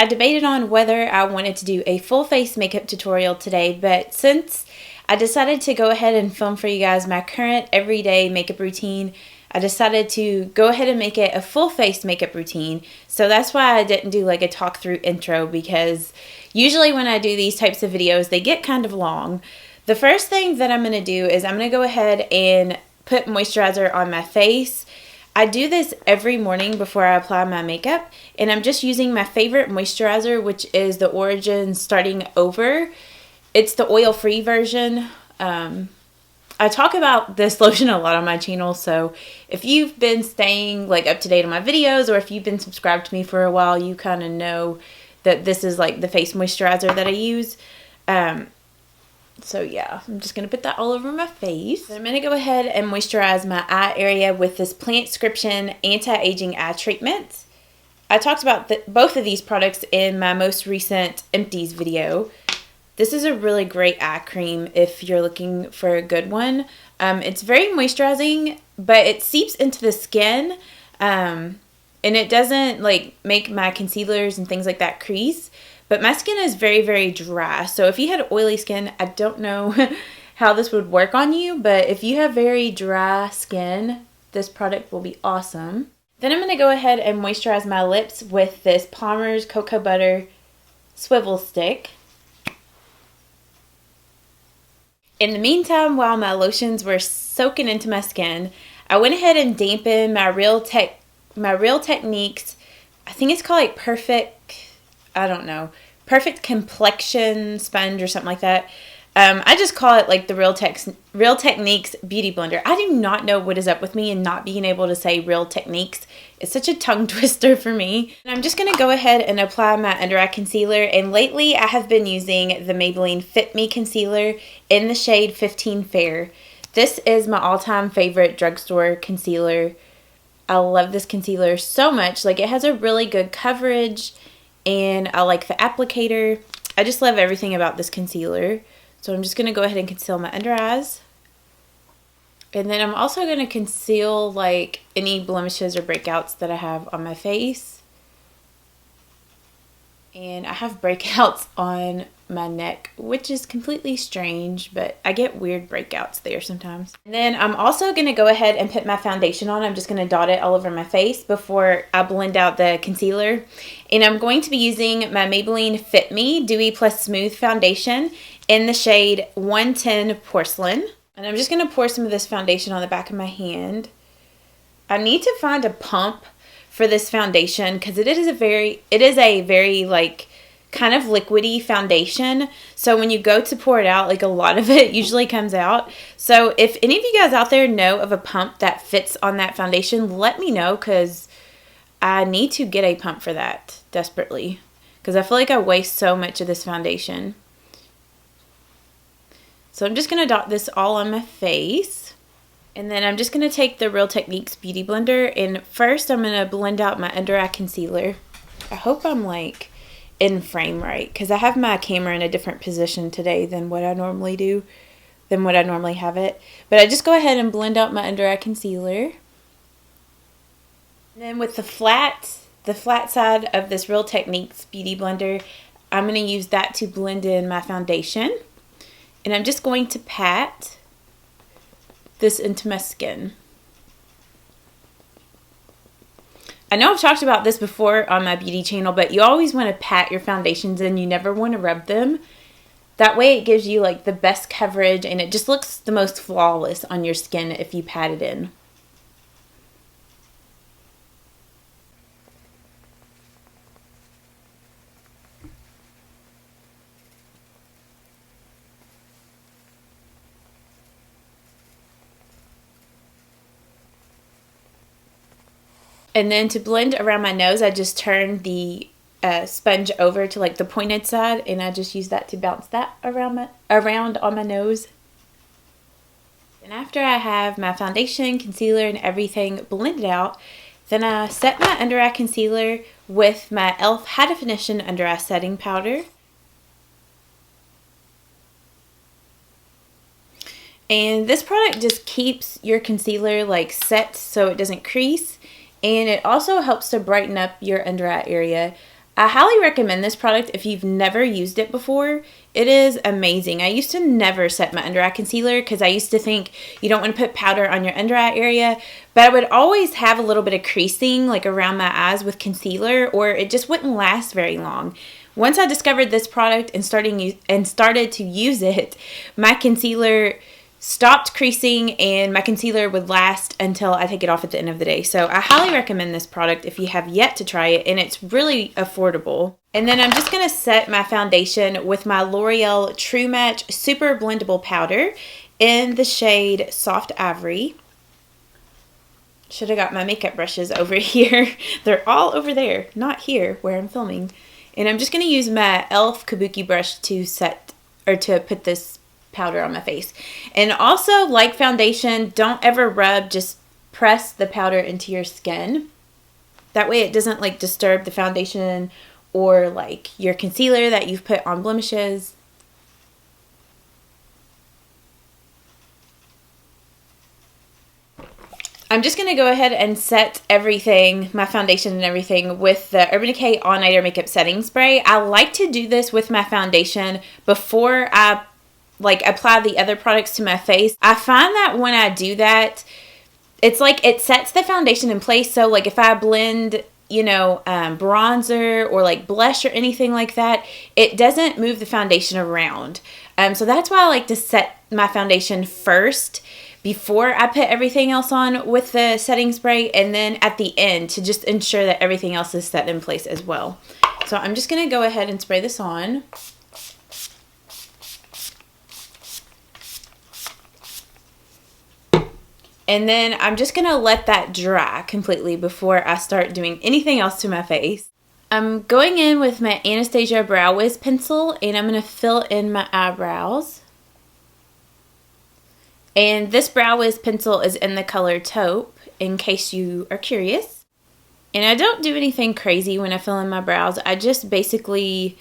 debated on whether I wanted to do a full face makeup tutorial today, but since I decided to go ahead and film for you guys my current everyday makeup routine, I decided to go ahead and make it a full face makeup routine. So that's why I didn't do like a talk through intro, because usually when I do these types of videos, they get kind of long. The first thing that I'm going to do is I'm going to go ahead and put moisturizer on my face. I do this every morning before I apply my makeup, and I'm just using my favorite moisturizer, which is the Origin Starting Over. It's the oil-free version. I talk about this lotion a lot on my channel, so if you've been staying like up to date on my videos, or if you've been subscribed to me for a while, you kind of know that this is like the face moisturizer that I use. So yeah, I'm just going to put that all over my face. So I'm going to go ahead and moisturize my eye area with this Plantscription Anti-Aging Eye Treatment. I talked about both of these products in my most recent Empties video. This is a really great eye cream if you're looking for a good one. It's very moisturizing, but it seeps into the skin, and it doesn't like make my concealers and things like that crease. But my skin is very, very dry. So if you had oily skin, I don't know how this would work on you, but if you have very dry skin, this product will be awesome. Then I'm going to go ahead and moisturize my lips with this Palmer's Cocoa Butter Swivel Stick. In the meantime, while my lotions were soaking into my skin, I went ahead and dampened my Real Techniques, I think it's called like Perfect Complexion Sponge or something like that. I just call it like the Real Techniques Beauty Blender. I do not know what is up with me and not being able to say Real Techniques. It's such a tongue twister for me. And I'm just going to go ahead and apply my under eye concealer. And lately I have been using the Maybelline Fit Me Concealer in the shade 15 Fair. This is my all-time favorite drugstore concealer. I love this concealer so much. Like, it has a really good coverage, and I like the applicator. I just love everything about this concealer. So I'm just going to go ahead and conceal my under eyes. And then I'm also going to conceal like any blemishes or breakouts that I have on my face. And I have breakouts on my neck, which is completely strange, but I get weird breakouts there sometimes. And then I'm also going to go ahead and put my foundation on. I'm just going to dot it all over my face before I blend out the concealer. And I'm going to be using my Maybelline Fit Me Dewy Plus Smooth Foundation in the shade 110 Porcelain. And I'm just going to pour some of this foundation on the back of my hand. I need to find a pump for this foundation because it is a very like kind of liquidy foundation. So when you go to pour it out, like a lot of it usually comes out. So if any of you guys out there know of a pump that fits on that foundation, let me know, because I need to get a pump for that desperately, because I feel like I waste so much of this foundation. So I'm just going to dot this all on my face. And then I'm just going to take the Real Techniques Beauty Blender, and first I'm going to blend out my under eye concealer. I hope I'm like in frame right, because I have my camera in a different position today than what I normally do, than what I normally have it. But I just go ahead and blend out my under eye concealer. And then with the flat side of this Real Techniques Beauty Blender, I'm going to use that to blend in my foundation. And I'm just going to pat this into my skin. I know I've talked about this before on my beauty channel, but you always want to pat your foundations in. You never want to rub them. That way it gives you like the best coverage, and it just looks the most flawless on your skin if you pat it in. And then to blend around my nose, I just turn the sponge over to like the pointed side, and I just use that to bounce that around on my nose. And after I have my foundation, concealer, and everything blended out, then I set my under eye concealer with my e.l.f. High Definition Under Eye Setting Powder. And this product just keeps your concealer like set so it doesn't crease. And it also helps to brighten up your under eye area. I highly recommend this product if you've never used it before. It is amazing. I used to never set my under eye concealer because I used to think you don't want to put powder on your under eye area, but I would always have a little bit of creasing like around my eyes with concealer, or it just wouldn't last very long. Once I discovered this product and started to use it, my concealer stopped creasing and my concealer would last until I take it off at the end of the day. So I highly recommend this product if you have yet to try it, and it's really affordable. And then I'm just going to set my foundation with my L'Oreal True Match Super Blendable Powder in the shade Soft Ivory. Should have got my makeup brushes over here. They're all over there, not here where I'm filming. And I'm just going to use my e.l.f. Kabuki brush to put this powder on my face. And also, like foundation, don't ever rub, just press the powder into your skin. That way it doesn't like disturb the foundation or like your concealer that you've put on blemishes. I'm just going to go ahead and set everything, my foundation and everything, with the Urban Decay All Nighter Makeup Setting Spray. I like to do this with my foundation before I apply the other products to my face. I find that when I do that, it's like it sets the foundation in place. So like if I blend, bronzer or like blush or anything like that, it doesn't move the foundation around. So that's why I like to set my foundation first before I put everything else on with the setting spray, and then at the end to just ensure that everything else is set in place as well. So I'm just going to go ahead and spray this on. And then I'm just going to let that dry completely before I start doing anything else to my face. I'm going in with my Anastasia BrowWiz pencil, and I'm going to fill in my eyebrows. And this BrowWiz pencil is in the color Taupe, in case you are curious. And I don't do anything crazy when I fill in my brows. I just basically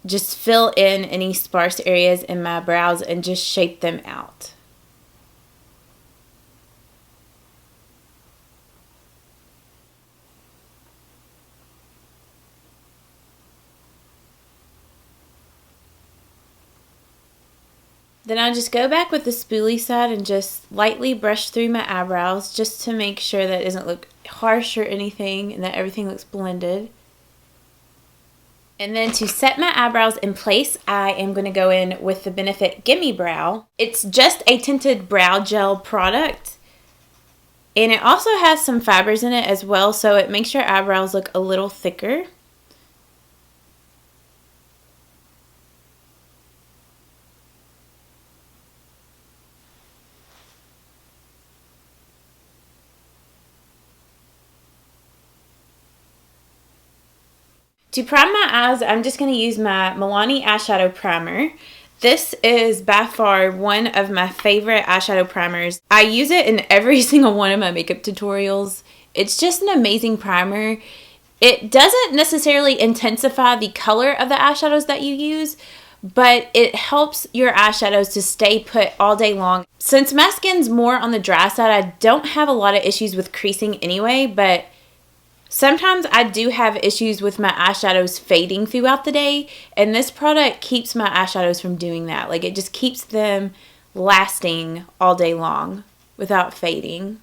just fill in any sparse areas in my brows and just shape them out. Then I'll just go back with the spoolie side and just lightly brush through my eyebrows just to make sure that it doesn't look harsh or anything and that everything looks blended. And then to set my eyebrows in place, I am going to go in with the Benefit Gimme Brow. It's just a tinted brow gel product. And it also has some fibers in it as well, so it makes your eyebrows look a little thicker. To prime my eyes, I'm just going to use my Milani eyeshadow primer. This is by far one of my favorite eyeshadow primers. I use it in every single one of my makeup tutorials. It's just an amazing primer. It doesn't necessarily intensify the color of the eyeshadows that you use, but it helps your eyeshadows to stay put all day long. Since my skin's more on the dry side, I don't have a lot of issues with creasing anyway, but sometimes I do have issues with my eyeshadows fading throughout the day, and this product keeps my eyeshadows from doing that. Like, it just keeps them lasting all day long without fading.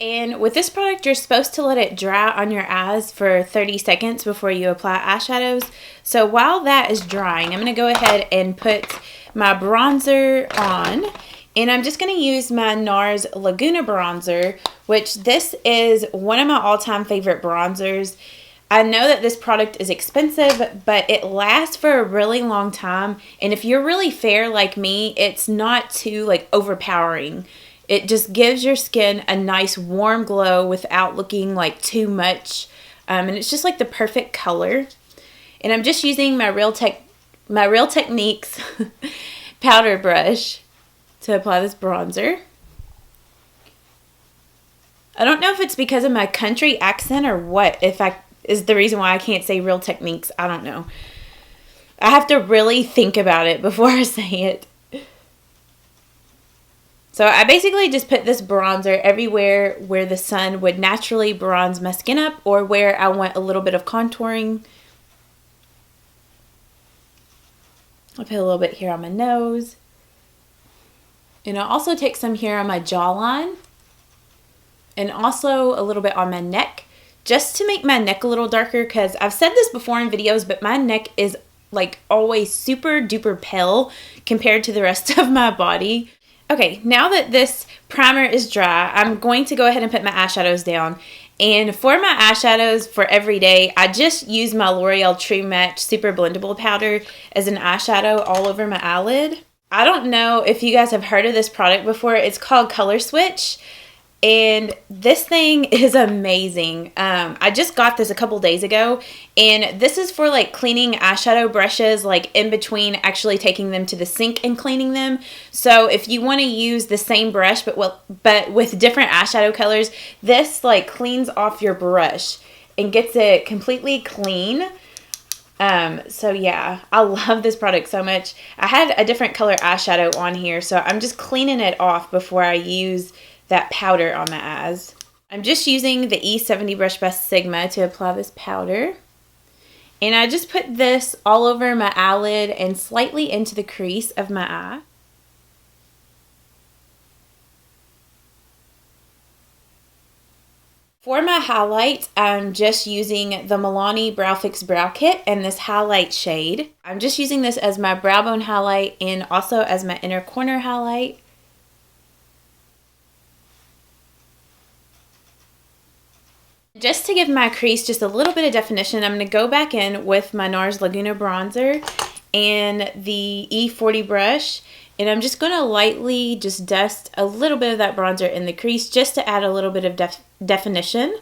And with this product, you're supposed to let it dry on your eyes for 30 seconds before you apply eyeshadows. So while that is drying, I'm going to go ahead and put my bronzer on. And I'm just going to use my NARS Laguna bronzer, which this is one of my all-time favorite bronzers. I know that this product is expensive, but it lasts for a really long time. And if you're really fair like me, it's not too overpowering. It just gives your skin a nice warm glow without looking like too much. And it's just like the perfect color. And I'm just using my Real Techniques powder brush to apply this bronzer. I don't know if it's because of my country accent or what, is the reason why I can't say Real Techniques. I don't know. I have to really think about it before I say it. So I basically just put this bronzer everywhere where the sun would naturally bronze my skin up or where I want a little bit of contouring. I'll put a little bit here on my nose. And I'll also take some here on my jawline. And also a little bit on my neck. Just to make my neck a little darker, because I've said this before in videos, but my neck is like always super duper pale compared to the rest of my body. Okay, now that this primer is dry, I'm going to go ahead and put my eyeshadows down. And for my eyeshadows for every day, I just use my L'Oreal True Match Super Blendable Powder as an eyeshadow all over my eyelid. I don't know if you guys have heard of this product before. It's called Color Switch. And this thing is amazing. I just got this a couple days ago, and this is for like cleaning eyeshadow brushes, like in between actually taking them to the sink and cleaning them. So if you want to use the same brush but with different eyeshadow colors, this like cleans off your brush and gets it completely clean. So yeah, I love this product so much. I had a different color eyeshadow on here, so I'm just cleaning it off before I use that powder on my eyes. I'm just using the E70 brush by Sigma to apply this powder. And I just put this all over my eyelid and slightly into the crease of my eye. For my highlight, I'm just using the Milani Brow Fix Brow Kit and this highlight shade. I'm just using this as my brow bone highlight and also as my inner corner highlight. Just to give my crease just a little bit of definition, I'm going to go back in with my NARS Laguna bronzer and the E40 brush, and I'm just going to lightly just dust a little bit of that bronzer in the crease just to add a little bit of definition.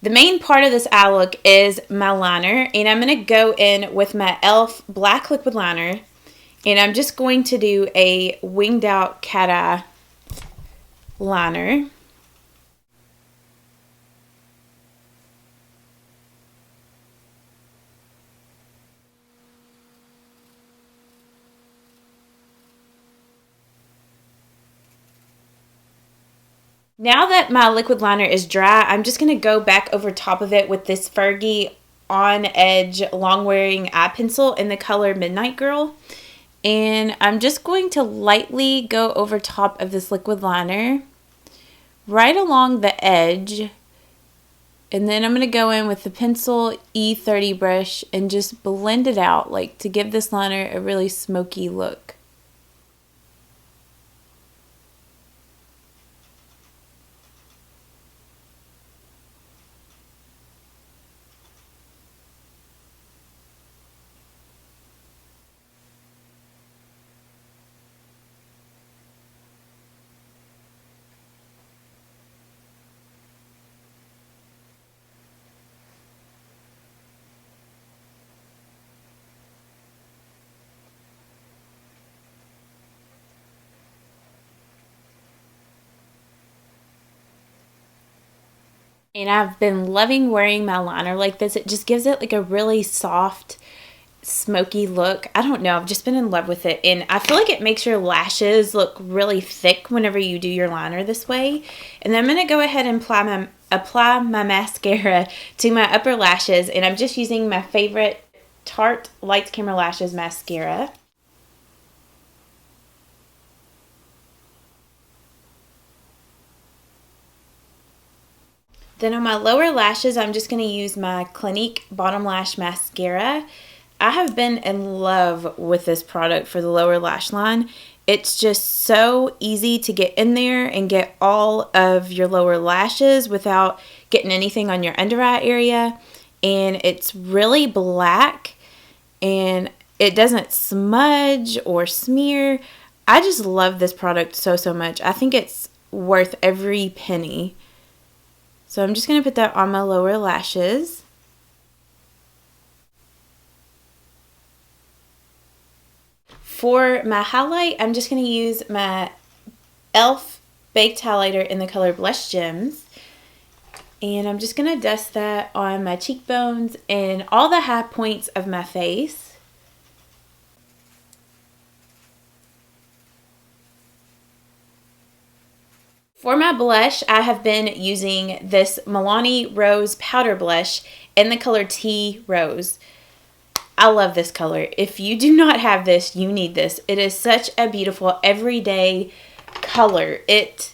The main part of this eye look is my liner, and I'm going to go in with my e.l.f. black liquid liner. And I'm just going to do a winged out cat eye liner. Now that my liquid liner is dry, I'm just going to go back over top of it with this Fergie On Edge long wearing eye pencil in the color Midnight Girl. And I'm just going to lightly go over top of this liquid liner, right along the edge. And then I'm going to go in with the pencil E30 brush and just blend it out, like to give this liner a really smoky look. And I've been loving wearing my liner like this. It just gives it like a really soft, smoky look. I don't know. I've just been in love with it. And I feel like it makes your lashes look really thick whenever you do your liner this way. And then I'm going to go ahead and apply my mascara to my upper lashes. And I'm just using my favorite Tarte Lights Camera Lashes mascara. Then on my lower lashes, I'm just going to use my Clinique Bottom Lash Mascara. I have been in love with this product for the lower lash line. It's just so easy to get in there and get all of your lower lashes without getting anything on your under eye area. And it's really black and it doesn't smudge or smear. I just love this product so much. I think it's worth every penny. So I'm just going to put that on my lower lashes. For my highlight, I'm just going to use my e.l.f. Baked Highlighter in the color Blush Gems. And I'm just going to dust that on my cheekbones and all the high points of my face. For my blush, I have been using this Milani Rose Powder Blush in the color Tea Rose. I love this color. If you do not have this, you need this. It is such a beautiful everyday color. It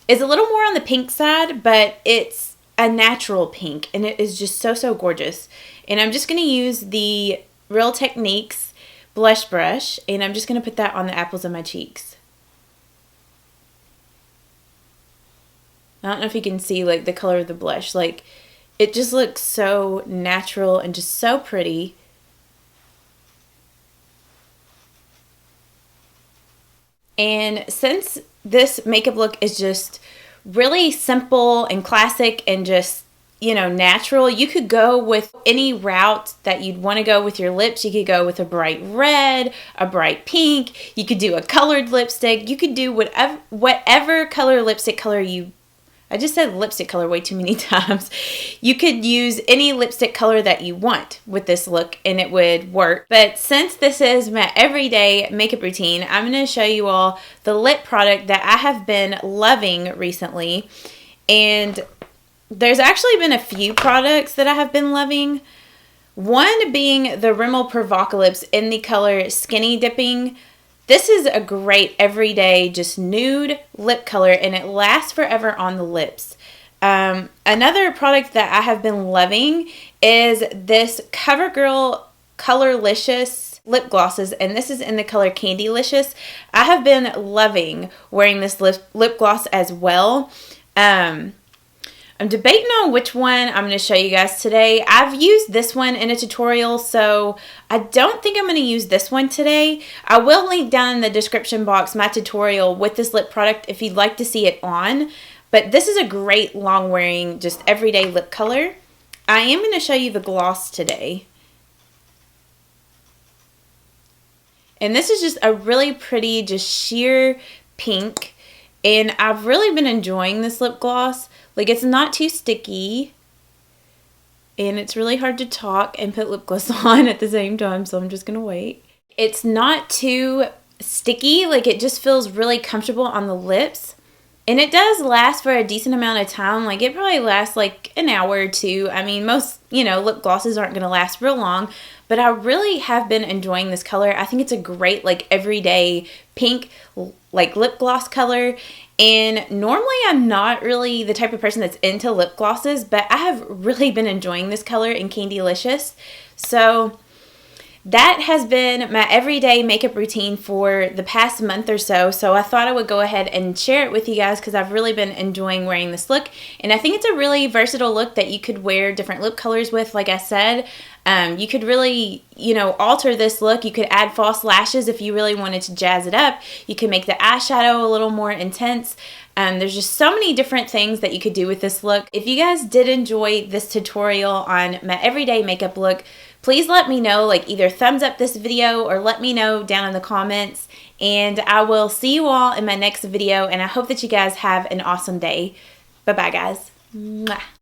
is a little more on the pink side, but it's a natural pink, and it is just so gorgeous. And I'm just going to use the Real Techniques blush brush, and I'm just going to put that on the apples of my cheeks. I don't know if you can see like the color of the blush. Like, it just looks so natural and just so pretty. And since this makeup look is just really simple and classic and just, you know, natural, you could go with any route that you'd want to go with your lips. You could go with a bright red, a bright pink. You could do a colored lipstick. You could do whatever color lipstick color you... I just said lipstick color way too many times. You could use any lipstick color that you want with this look and it would work. But since this is my everyday makeup routine, I'm going to show you all the lip product that I have been loving recently. And there's actually been a few products that I have been loving. One being the Rimmel Provocalips in the color Skinny Dipping. This is a great everyday just nude lip color and it lasts forever on the lips. Another product that I have been loving is this CoverGirl Colorlicious lip glosses, and this is in the color Candylicious. I have been loving wearing this lip gloss as well. I'm debating on which one I'm going to show you guys today. I've used this one in a tutorial, so I don't think I'm going to use this one today. I will link down in the description box my tutorial with this lip product if you'd like to see it on. But this is a great long wearing, just everyday lip color. I am going to show you the gloss today. And this is just a really pretty, just sheer pink. And I've really been enjoying this lip gloss. Like, it's not too sticky, and it's really hard to talk and put lip gloss on at the same time, so I'm just going to wait. It's not too sticky, like it just feels really comfortable on the lips, and it does last for a decent amount of time. Like, it probably lasts like an hour or two. I mean, most, you know, lip glosses aren't going to last real long, but I really have been enjoying this color. I think it's a great, like, everyday pink, like, lip gloss color. And normally I'm not really the type of person that's into lip glosses, but I have really been enjoying this color in Candylicious. So that has been my everyday makeup routine for the past month or so. So I thought I would go ahead and share it with you guys because I've really been enjoying wearing this look. And I think it's a really versatile look that you could wear different lip colors with, like I said. You could really, you know, alter this look. You could add false lashes if you really wanted to jazz it up. You could make the eyeshadow a little more intense. There's just so many different things that you could do with this look. If you guys did enjoy this tutorial on my everyday makeup look, please let me know, like either thumbs up this video or let me know down in the comments. And I will see you all in my next video, and I hope that you guys have an awesome day. Bye-bye, guys. Mwah.